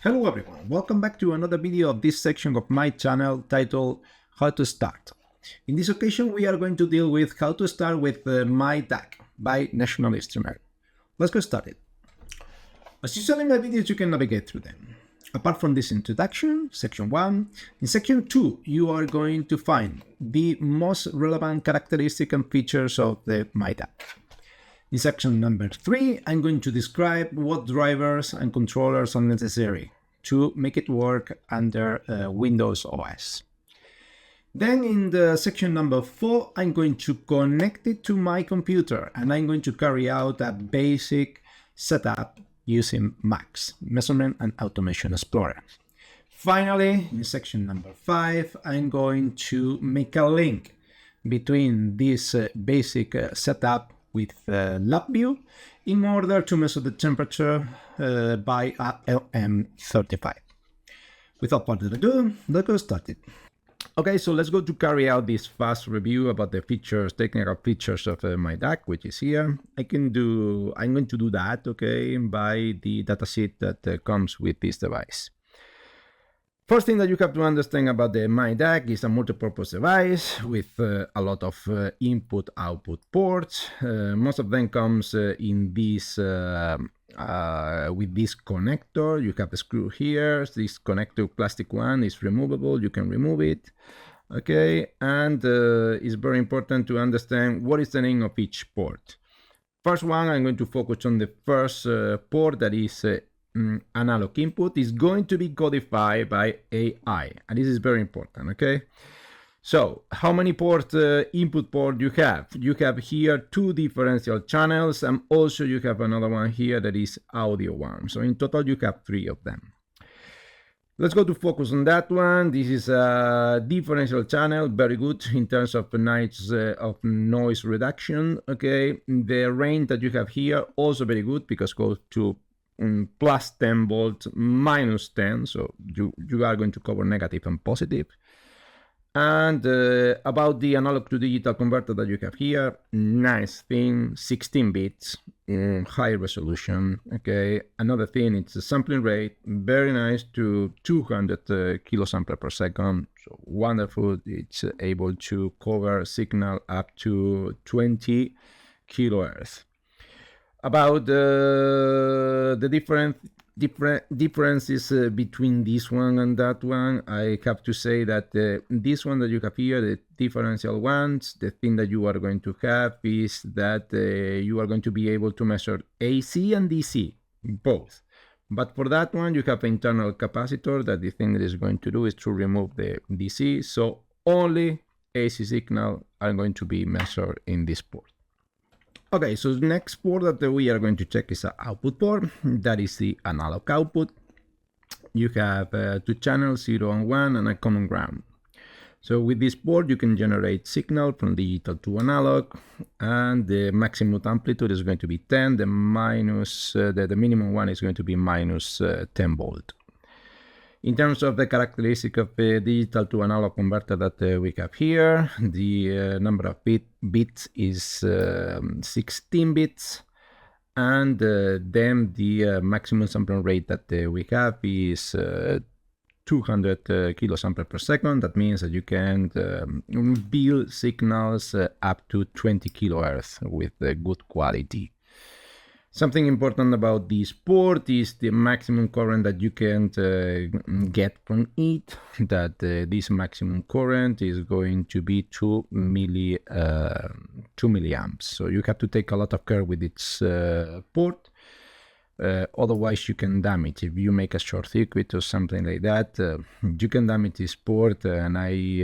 Hello everyone, welcome back to another video of this section of my channel titled How to Start. In this occasion we are going to deal with how to start with myDAQ by National Instrument. Let's get started. As usual in my videos you can navigate through them. Apart from this introduction, section 1, in section 2 you are going to find the most relevant characteristics and features of the myDAQ. In section number 3, I'm going to describe what drivers and controllers are necessary to make it work under Windows OS. Then in the section number 4, I'm going to connect it to my computer and I'm going to carry out a basic setup using MAX, Measurement and Automation Explorer. Finally, in section number 5, I'm going to make a link between this basic setup with LabVIEW in order to measure the temperature by LM35. Without further ado, let's get started. Okay, so let's go to carry out this fast review about the features, technical features of myDAQ, which is here. I'm going to do that, okay, by the datasheet that comes with this device. First thing that you have to understand about the myDAQ is a multi-purpose device with a lot of input-output ports. Most of them comes in this with this connector. You have a screw here. This connector, plastic one, is removable. You can remove it. Okay, and it's very important to understand what is the name of each port. First one, I'm going to focus on the first port, that is analog input, is going to be codified by AI, and this is very important. Okay, so how many input port you have? You have here 2 differential channels, and also you have another one here that is audio one. So in total you have 3 of them. Let's go to focus on that one. This is a differential channel, very good in terms of noise reduction. Okay, the range that you have here also very good because goes to plus 10 volts, minus 10, so you are going to cover negative and positive. And about the analog to digital converter that you have here, nice thing, 16 bits in high resolution. Okay, another thing, it's a sampling rate, very nice, to 200 kilosample per second, so wonderful. It's able to cover signal up to 20 kilohertz. About the differences between this one and that one, I have to say that this one that you have here, the differential ones, the thing that you are going to have is that you are going to be able to measure AC and DC, both. But for that one, you have an internal capacitor that the thing that is going to do is to remove the DC, so only AC signal are going to be measured in this port. Okay, so the next port that we are going to check is an output port, that is the analog output. You have 2 channels, 0 and 1, and a common ground. So with this port you can generate signal from digital to analog, and the maximum amplitude is going to be 10, the minimum one is going to be minus 10 volt. In terms of the characteristic of the digital to analog converter that we have here, the number of bits is 16 bits, and then the maximum sampling rate that we have is 200 kilosample per second. That means that you can build signals up to 20 kilohertz with good quality. Something important about this port is the maximum current that you can get from it, that this maximum current is going to be 2 milliamps. So you have to take a lot of care with its port, otherwise you can damage. If you make a short circuit or something like that, you can damage this port, and I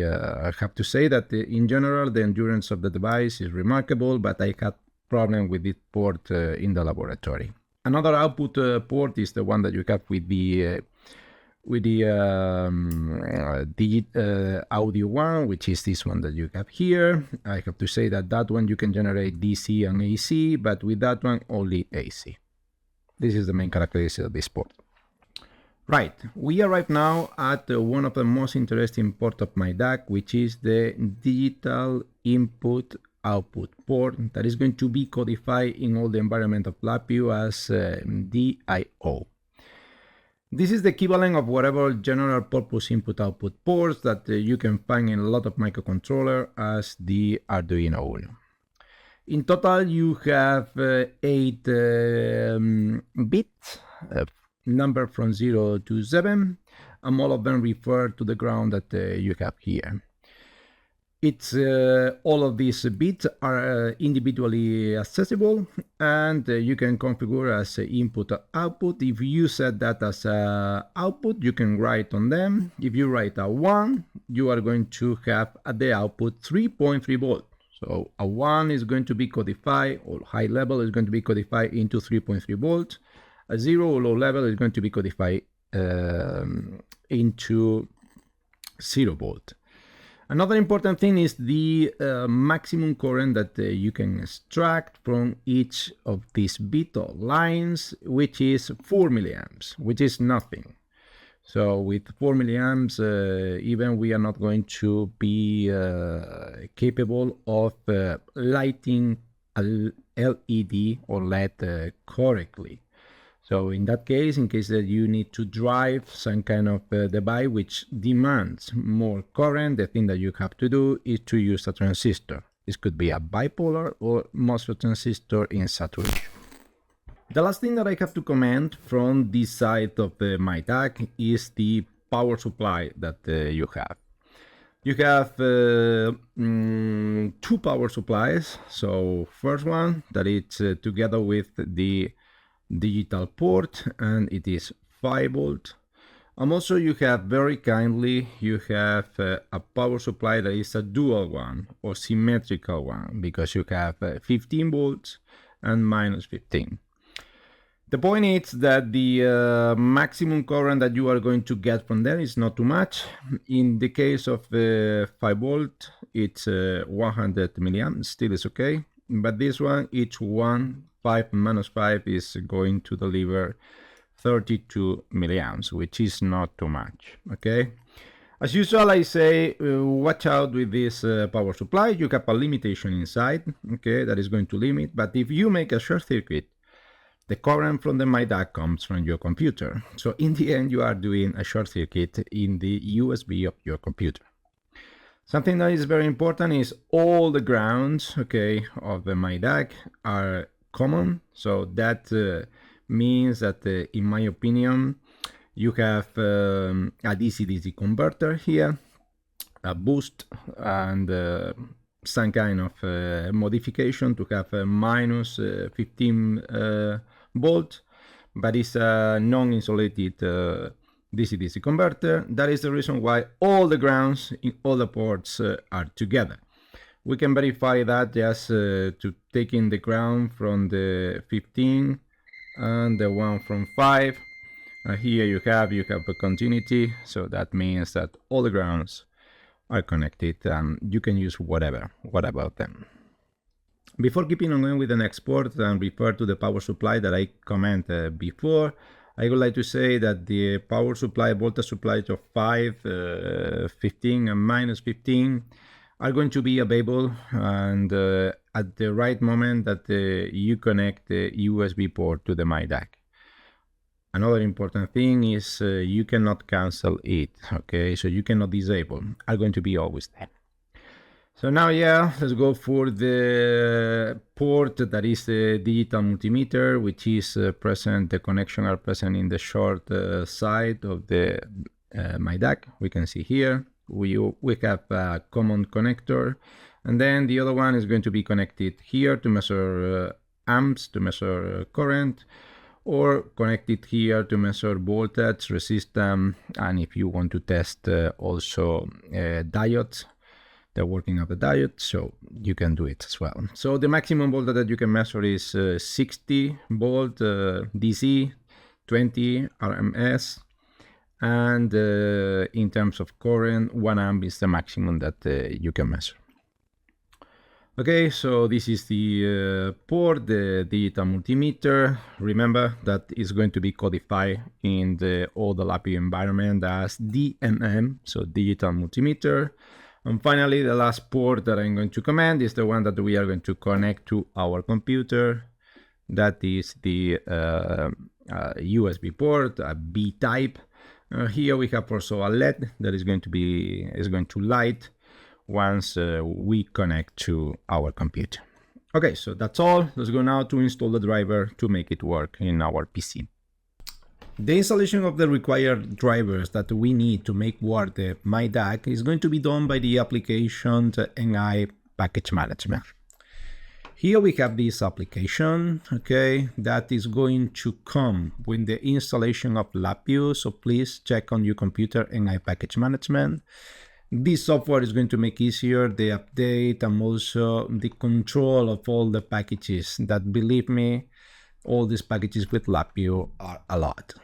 have to say that in general the endurance of the device is remarkable, but I had problem with this port in the laboratory. Another output port is the one that you have with the audio one, which is this one that you have here. I have to say that one you can generate DC and AC, but with that one only AC. This is the main characteristic of this port. Right, we arrive now at one of the most interesting ports of myDAQ, which is the digital input output port that is going to be codified in all the environment of LabVIEW as DIO. This is the equivalent of whatever general purpose input-output ports that you can find in a lot of microcontroller as the Arduino Uno. In total, you have 8 bits, number from 0 to 7, and all of them refer to the ground that you have here. It's all of these bits are individually accessible, and you can configure as input or output. If you set that as output, you can write on them. If you write a 1, you are going to have at the output 3.3 volts. So a 1 is going to be codified, or high level is going to be codified into 3.3 volts. A 0 or low level is going to be codified into 0 volt. Another important thing is the maximum current that you can extract from each of these bit or lines, which is 4 milliamps, which is nothing. So with 4 milliamps, even we are not going to be capable of lighting a LED or LED correctly. So in that case, in case that you need to drive some kind of device which demands more current, the thing that you have to do is to use a transistor. This could be a bipolar or MOSFET transistor in saturation. The last thing that I have to comment from this side of the myDAQ is the power supply that you have. You have 2 power supplies. So first one that it's together with the digital port, and it is 5 volt. And also you have, very kindly, you have a power supply that is a dual one or symmetrical one, because you have 15 volts and minus 15. The point is that the maximum current that you are going to get from there is not too much. In the case of the 5 volt, it's 100 milliamps, still is okay. But this one, each one, 5 minus 5 is going to deliver 32 milliamps, which is not too much, okay? As usual, I say, watch out with this power supply. You have a limitation inside, okay, that is going to limit. But if you make a short circuit, the current from the myDAQ comes from your computer. So in the end, you are doing a short circuit in the USB of your computer. Something that is very important is all the grounds, okay, of the myDAQ are common. So that means that, in my opinion, you have a DC-DC converter here, a boost, and some kind of modification to have a minus 15 volt, but it's a non-insulated DC-DC converter. That is the reason why all the grounds in all the ports are together. We can verify that just to taking the ground from the 15 and the one from 5. Here you have a continuity, so that means that all the grounds are connected and you can use whatever. What about them? Before keeping on going with the next port and refer to the power supply that I commented before, I would like to say that the power supply, voltage supplies of 5, 15 and minus 15 are going to be available, and at the right moment that you connect the USB port to the myDAQ. Another important thing is you cannot cancel it, okay? So you cannot disable, are going to be always there. So now, yeah, let's go for the port that is the digital multimeter, which is present, the connection are present in the short side of the myDAQ. We can see here, we have a common connector, and then the other one is going to be connected here to measure amps, to measure current, or connected here to measure voltage, resistance, and if you want to test also diodes, the working of the diode, so you can do it as well. So the maximum voltage that you can measure is 60 volt DC, 20 RMS, and in terms of current, 1 amp is the maximum that you can measure. Okay, so this is the port, the digital multimeter. Remember that it's going to be codified in all the LabVIEW environment as DMM, so digital multimeter. And finally, the last port that I'm going to comment is the one that we are going to connect to our computer. That is the USB port, a B type. Here we have also a LED that is going to light once we connect to our computer. Okay, so that's all. Let's go now to install the driver to make it work in our PC. The installation of the required drivers that we need to make work the myDAQ is going to be done by the application NI package management. Here we have this application, okay, that is going to come with the installation of LabVIEW. So please check on your computer NI package management. This software is going to make easier the update and also the control of all the packages that, believe me, all these packages with LabVIEW are a lot.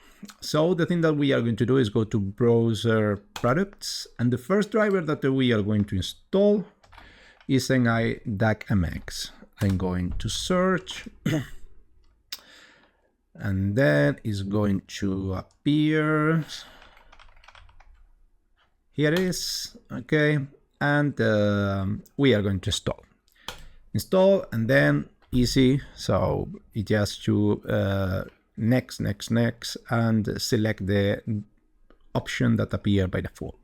So the thing that we are going to do is go to browser products, and the first driver that we are going to install is myDAQ MX. I'm going to search and then it's going to appear. Here it is, okay, and we are going to install and then easy. So it just to next and select the option that appear by default.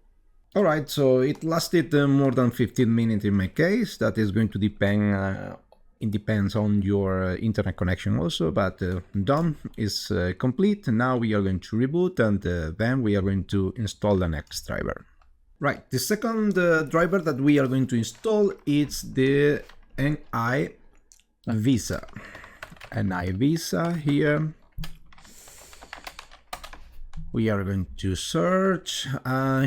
All right, so it lasted more than 15 minutes in my case. That is going to depend. It depends on your internet connection also, but done is complete. Now we are going to reboot and then we are going to install the next driver. Right, the second driver that we are going to install is the NI Visa. NI Visa here. We are going to search,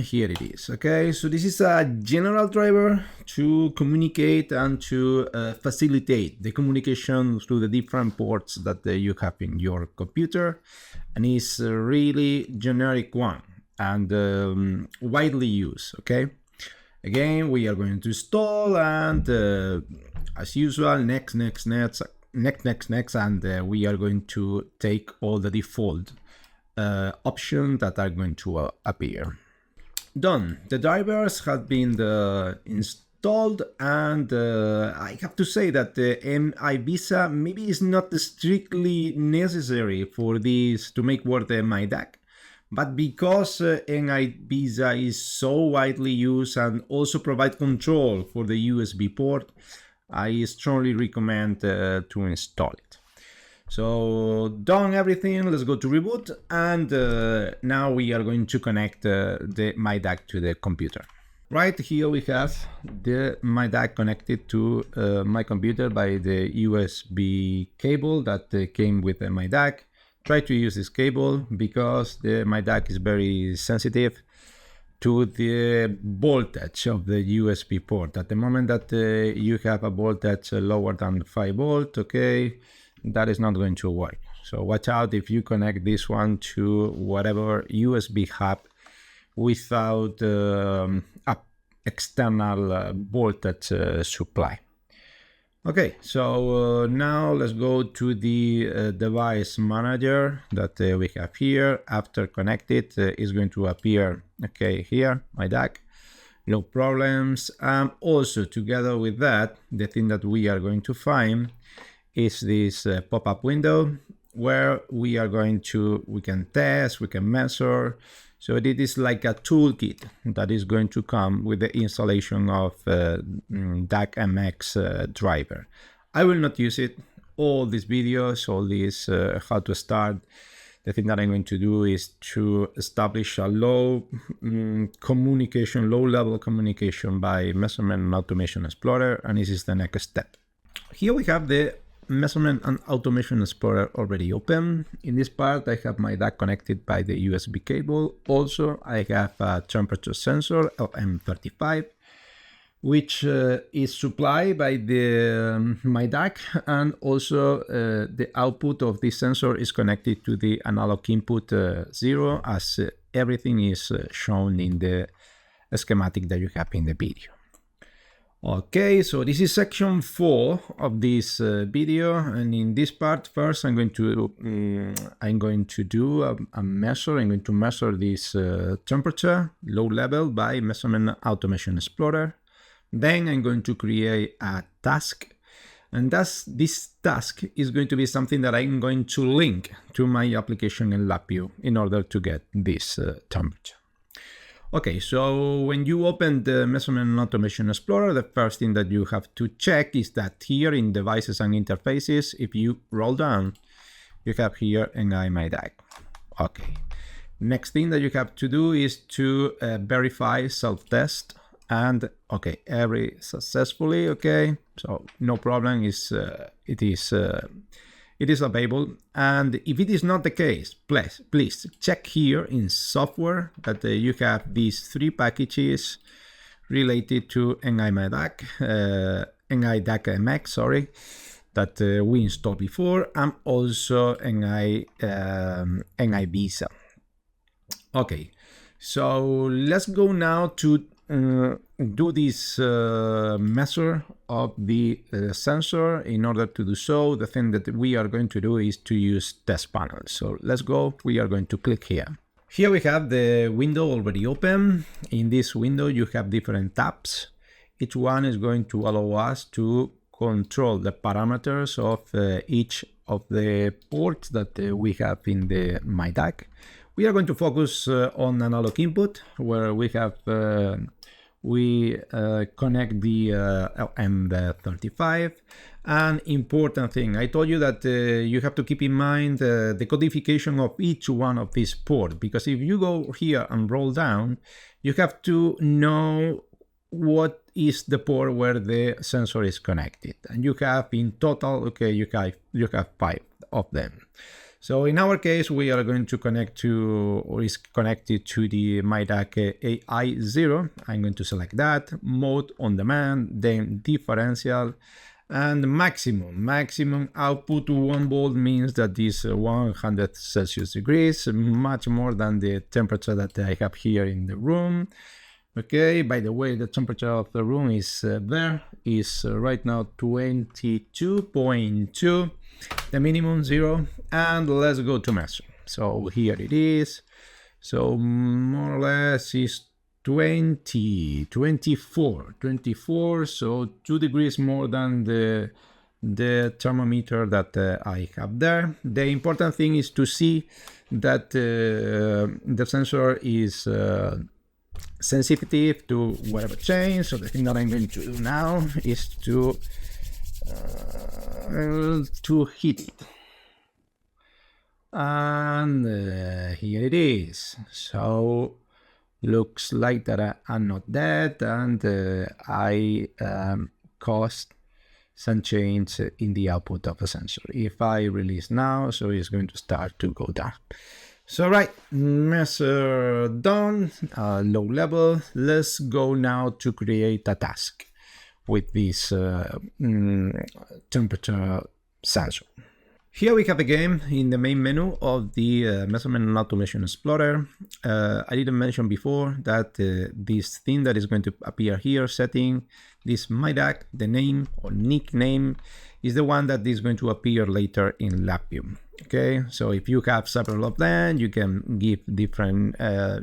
here it is, okay? So this is a general driver to communicate and to facilitate the communication through the different ports that you have in your computer. And it's a really generic one and widely used, okay? Again, we are going to install and as usual, next, and we are going to take all the default options that are going to appear. Done. The drivers have been installed, and I have to say that the NI Visa maybe is not strictly necessary for this to make work the myDAQ, but because NI Visa is so widely used and also provide control for the USB port, I strongly recommend to install it. So done everything, let's go to reboot, and now we are going to connect the myDAQ to the computer. Right here we have the myDAQ connected to my computer by the USB cable that came with the myDAQ. Try to use this cable because the myDAQ is very sensitive to the voltage of the USB port. At the moment that you have a voltage lower than 5 volt, okay, that is not going to work. So watch out if you connect this one to whatever USB hub without a external voltage supply. Okay, so now let's go to the device manager that we have here. After connected, is going to appear, okay, here, myDAQ, no problems. Also, together with that, the thing that we are going to find is this pop-up window where we can test, we can measure. So it is like a toolkit that is going to come with the installation of DAQ MX driver. I will not use it. All these videos, all these how to start. The thing that I'm going to do is to establish a low-level communication by Measurement and Automation Explorer, and this is the next step. Here we have the Measurement and Automation Explorer already open. In this part, I have myDAQ connected by the USB cable. Also, I have a temperature sensor LM35, which is supplied by the myDAQ, and also the output of this sensor is connected to the analog input 0, as everything is shown in the schematic that you have in the video. Okay, so this is section 4 of this video, and in this part, first I'm going to do a measure. I'm going to measure this temperature, low level, by Measurement Automation Explorer. Then I'm going to create a task, And thus this task is going to be something that I'm going to link to my application in LabVIEW in order to get this temperature. Okay, so when you open the Measurement and Automation Explorer, the first thing that you have to check is that here in Devices and Interfaces, if you roll down, you have here myDAQ. Okay. Next thing that you have to do is to verify self-test, and okay, every successfully. Okay, so no problem. It is available. And if it is not the case, please check here in software that you have these 3 packages related to myDAQ, myDAQ MX, sorry, that we installed before, and also Visa. Okay, so let's go now to do this measure of the sensor. In order to do so, the thing that we are going to do is to use test panel. So let's go. We are going to click here. Here we have the window already open. In this window, you have different tabs. Each one is going to allow us to control the parameters of each of the ports that we have in the myDAQ. We are going to focus on analog input, where we have connect the LM35. An important thing, I told you that you have to keep in mind the codification of each one of these ports, because if you go here and roll down, you have to know what is the port where the sensor is connected, and you have in total, okay, you have 5 of them. So in our case, we are going to connect to, or is connected to the myDAQ AI0. I'm going to select that, mode on demand, then differential, and maximum output 1 volt means that is 100 Celsius degrees, much more than the temperature that I have here in the room. Okay, by the way, the temperature of the room is right now 22.2, the minimum 0, and let's go to measure. So here it is. So more or less is 24, so 2 degrees more than the thermometer that I have there. The important thing is to see that the sensor is sensitive to whatever change. So the thing that I'm going to do now is to hit it, and here it is. So looks like that I'm not dead, and I caused some change in the output of the sensor. If I release now, so it's going to start to go down. So right, measure done, low level. Let's go now to create a task with this temperature sensor. Here we have again in the main menu of the Measurement and Automation Explorer. I didn't mention before that this thing that is going to appear here, setting this myDAQ, the name or nickname, is the one that is going to appear later in LabVIEW. Okay, so if you have several of them, you can give different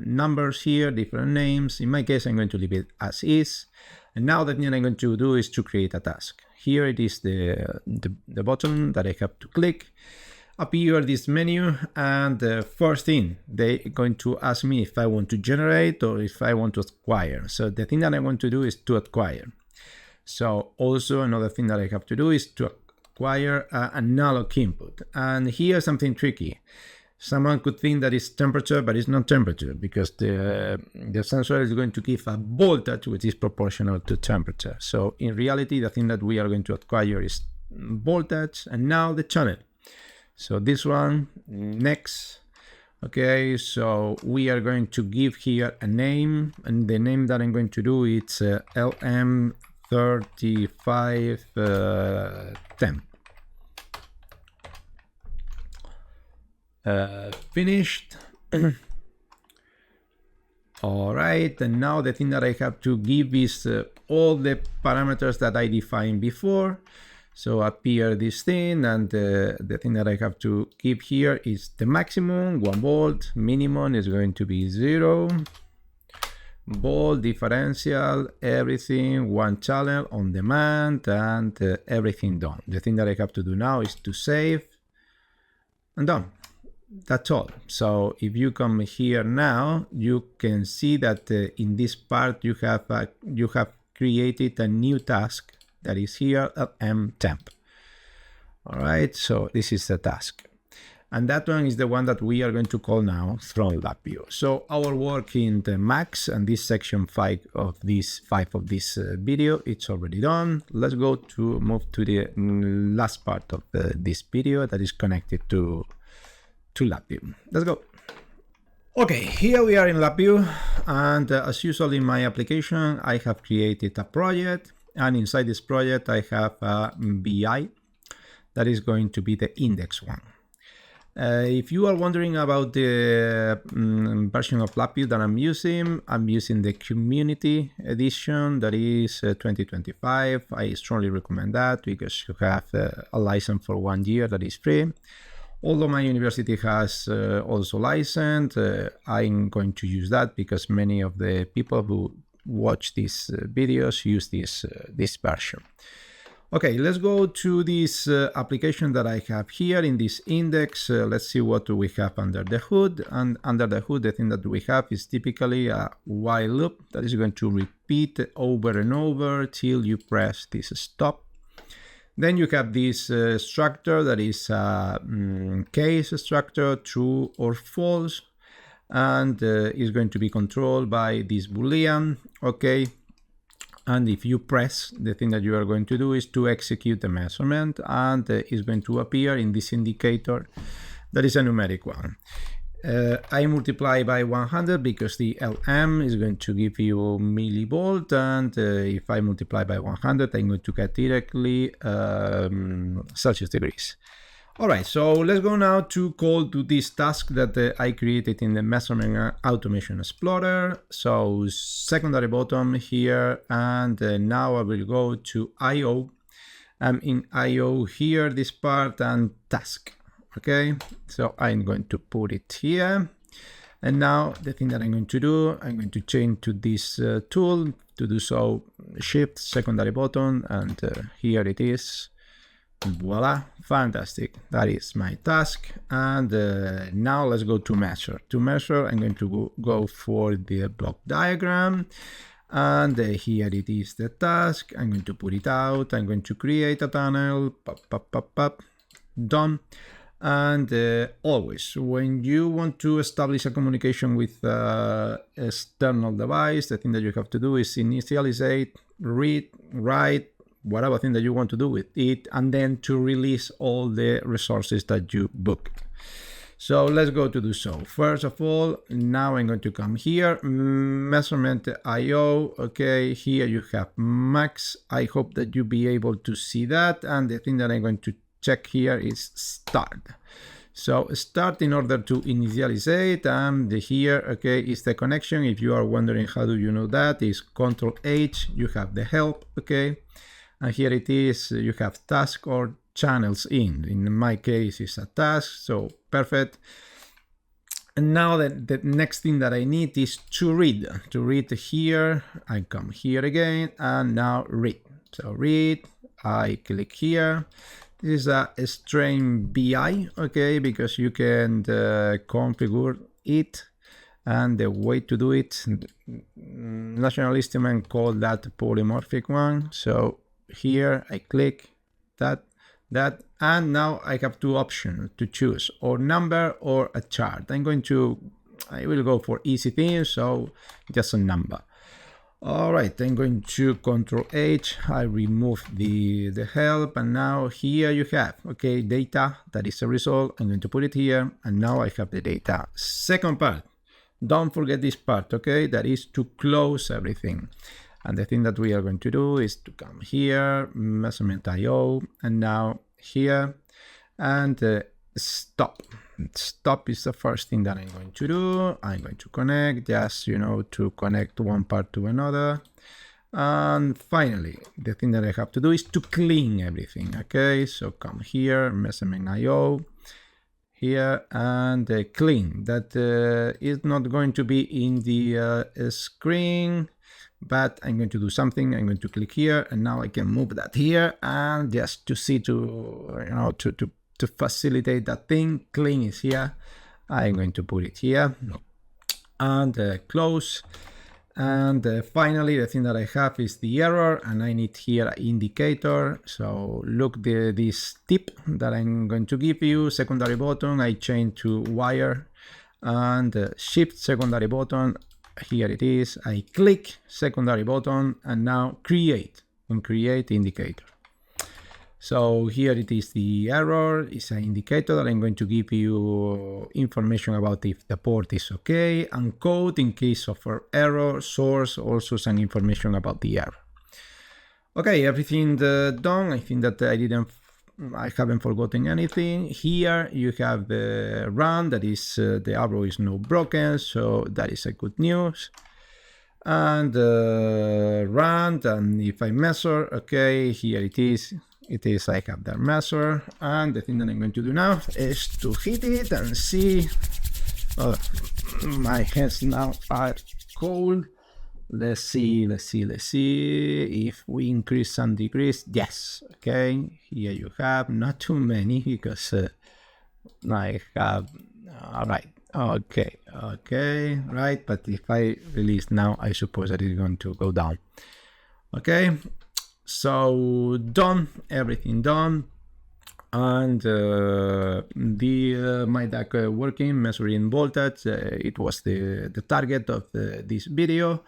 numbers here, different names. In my case, I'm going to leave it as is. And now the thing I'm going to do is to create a task. Here it is the button that I have to click. Appear this menu, and the first thing they're going to ask me if I want to generate or if I want to acquire. So the thing that I want to do is to acquire. So also another thing that I have to do is to acquire analog input. And here's something tricky. Someone could think that it's temperature, but it's not temperature, because the sensor is going to give a voltage which is proportional to temperature. So in reality, the thing that we are going to acquire is voltage, and now the channel. So this one, next. Okay, so we are going to give here a name, and the name that I'm going to do is LM3510. Finished. All right, and now the thing that I have to give is all the parameters that I defined before. So appear this thing, and the thing that I have to give here is the maximum 1 volt, minimum is going to be 0, bold, differential, everything, one channel on demand, and everything done. The thing that I have to do now is to save and done. That's all. So if you come here now, you can see that in this part you have created a new task that is here at mtemp. All right, so this is the task. And that one is the one that we are going to call now from LabVIEW. So our work in the Max and this section 5 of this video, it's already done. Let's go to move to the last part of this video that is connected to LabVIEW. Let's go. Okay, here we are in LabVIEW, and as usual in my application, I have created a project, and inside this project I have a BI that is going to be the index one. If you are wondering about the version of LabVIEW that I'm using the community edition that is 2025. I strongly recommend that because you have a license for 1 year that is free. Although my university has also licensed, I'm going to use that because many of the people who watch these videos use this version. Okay, let's go to this application that I have here in this index. Let's see what we have under the hood. And under the hood, the thing that we have is typically a while loop that is going to repeat over and over till you press this stop. Then you have this structure that is a case structure, true or false, and is going to be controlled by this boolean, okay? And if you press, the thing that you are going to do is to execute the measurement, and it's going to appear in this indicator that is a numeric one. I multiply by 100 because the LM is going to give you millivolt, and if I multiply by 100, I'm going to get directly Celsius degrees. All right, so let's go now to call to this task that I created in the Measurement Automation Explorer. So secondary button here, and now I will go to IO. I'm in IO here, this part, and task. Okay, so I'm going to put it here. And now the thing that I'm going to do, I'm going to change to this tool. To do so, shift secondary button, and here it is. Voila, fantastic. That is my task. And now let's go to measure. To measure, I'm going to go for the block diagram. And here it is, the task. I'm going to put it out. I'm going to create a tunnel. Pop, pop, pop, pop. Done. And always, when you want to establish a communication with external device, the thing that you have to do is initialize, read, write, whatever thing that you want to do with it, and then to release all the resources that you booked. So let's go to do so. First of all, now I'm going to come here, measurement IO. Okay, here you have max. I hope that you'll be able to see that. And the thing that I'm going to check here is start. So start in order to initialize it, and here, okay, is the connection. If you are wondering how do you know that, is Control H, you have the help, okay? And here it is, you have task or channels in. In my case, it's a task, so perfect. And now the next thing that I need is to read. To read here, I come here again, and now read. So read, I click here. This is a string BI, okay, because you can configure it. And the way to do it, National Instrument called that polymorphic one. So here I click that, and now I have two options to choose, or number or a chart. I will go for easy things, so just a number. All right, I'm going to Control H, I remove the help, and now here you have, okay, data, that is a result. I'm going to put it here, and now I have the data. Second part, don't forget this part, okay, that is to close everything. And the thing that we are going to do is to come here, measurement IO, and now here, and stop. Stop is the first thing that I'm going to do. I'm going to connect, just, to connect one part to another. And finally, the thing that I have to do is to clean everything, okay? So come here, measurement IO. here, and clean. That is not going to be in the screen, but I'm going to do something. I'm going to click here, and now I can move that here, and just to see, to facilitate that thing, clean is here. I'm going to put it here and close. And finally, the thing that I have is the error, and I need here an indicator. So look, this tip that I'm going to give you, secondary button, I change to wire, and shift secondary button, here it is. I click secondary button, and now create indicator. So here it is, the error is an indicator that I'm going to give you information about if the port is okay, and code in case of error, source, also some information about the error. Okay, everything done. I think that I haven't forgotten anything. Here you have the run, that is the arrow is not broken, so that is a good news. And run, and if I measure, okay, here it is. I have the measure, and the thing that I'm going to do now is to hit it and see. My hands now are cold. Let's see if we increase and decrease. Yes, okay, here you have not too many, because I have, all right, okay, right, but if I release now, I suppose that it's going to go down. Okay, so done, everything done, and the myDAQ working, measuring voltage. It was the target of this video.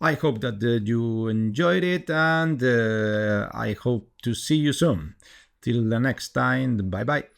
I hope that you enjoyed it, and I hope to see you soon. Till the next time, bye bye.